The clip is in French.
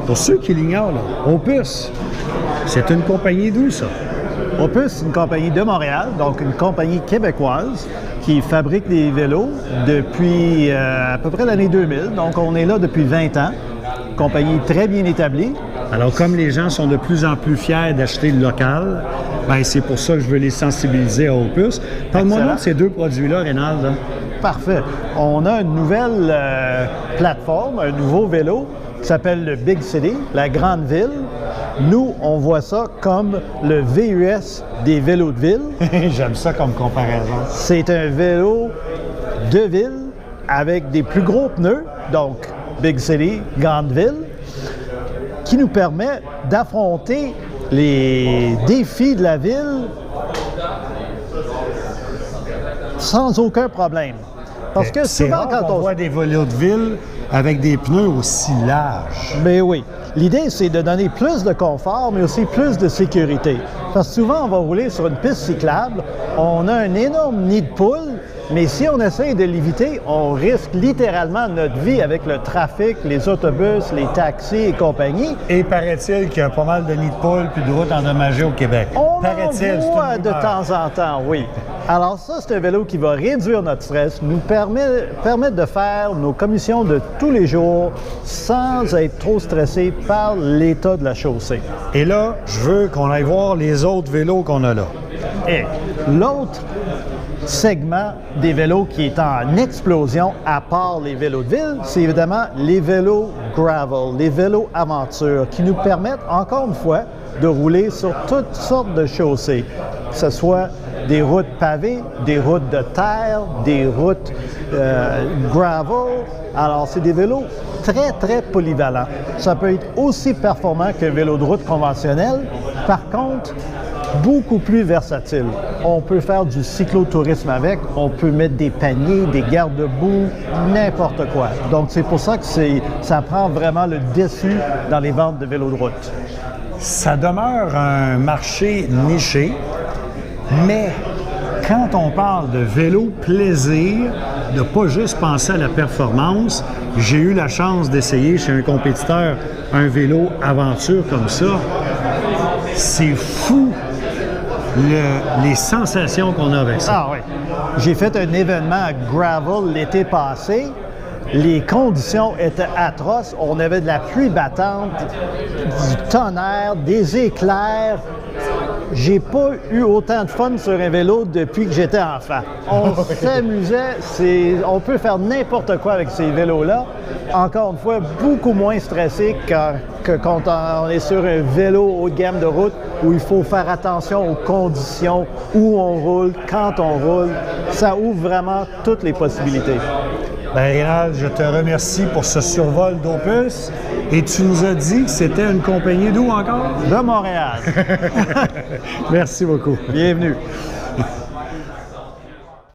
Pour ceux qui l'ignorent, là, Opus, c'est une compagnie d'où, ça? Opus, c'est une compagnie de Montréal, donc une compagnie québécoise qui fabrique des vélos depuis à peu près l'année 2000. Donc, on est là depuis 20 ans. Compagnie très bien établie. Alors, comme les gens sont de plus en plus fiers d'acheter le local, ben c'est pour ça que je veux les sensibiliser à Opus. Parle-moi de ces deux produits-là, Rénald. Là. Parfait. On a une nouvelle plateforme, un nouveau vélo qui s'appelle le Big City, la grande ville. Nous, on voit ça comme le VUS des vélos de ville. J'aime ça comme comparaison. C'est un vélo de ville avec des plus gros pneus, donc Big City, grande ville, qui nous permet d'affronter les défis de la ville sans aucun problème. Parce que souvent, quand on voit des vélos de ville avec des pneus aussi larges. Mais oui. L'idée, c'est de donner plus de confort, mais aussi plus de sécurité. Parce que souvent, on va rouler sur une piste cyclable, on a un énorme nid de poule, mais si on essaye de l'éviter, on risque littéralement notre vie avec le trafic, les autobus, les taxis et compagnie. Et paraît-il qu'il y a pas mal de nids de poules puis de routes endommagées au Québec. On en voit de temps en temps, oui. Alors ça, c'est un vélo qui va réduire notre stress, nous permettre de faire nos commissions de tous les jours sans être trop stressé par l'état de la chaussée. Et là, je veux qu'on aille voir les autres vélos qu'on a là. Et l'autre segment des vélos qui est en explosion, à part les vélos de ville, c'est évidemment les vélos gravel, les vélos aventure, qui nous permettent, encore une fois, de rouler sur toutes sortes de chaussées, que ce soit des routes pavées, des routes de terre, des routes gravel. Alors, c'est des vélos très, très polyvalents. Ça peut être aussi performant qu'un vélo de route conventionnel. Par contre, beaucoup plus versatile. On peut faire du cyclotourisme avec, on peut mettre des paniers, des garde-boue, n'importe quoi. Donc, c'est pour ça que ça prend vraiment le dessus dans les ventes de vélos de route. Ça demeure un marché niché, mais quand on parle de vélo plaisir, de pas juste penser à la performance, j'ai eu la chance d'essayer chez un compétiteur un vélo aventure comme ça. C'est fou les sensations qu'on a avec ça. Ah oui. J'ai fait un événement à Gravel l'été passé. Les conditions étaient atroces. On avait de la pluie battante, du tonnerre, des éclairs. J'ai pas eu autant de fun sur un vélo depuis que j'étais enfant. On s'amusait, on peut faire n'importe quoi avec ces vélos-là. Encore une fois, beaucoup moins stressé que quand on est sur un vélo haut de gamme de route où il faut faire attention aux conditions, où on roule, quand on roule. Ça ouvre vraiment toutes les possibilités. Bien, Rénald, je te remercie pour ce survol d'Opus. Et tu nous as dit que c'était une compagnie d'où encore? De Montréal. Merci beaucoup. Bienvenue.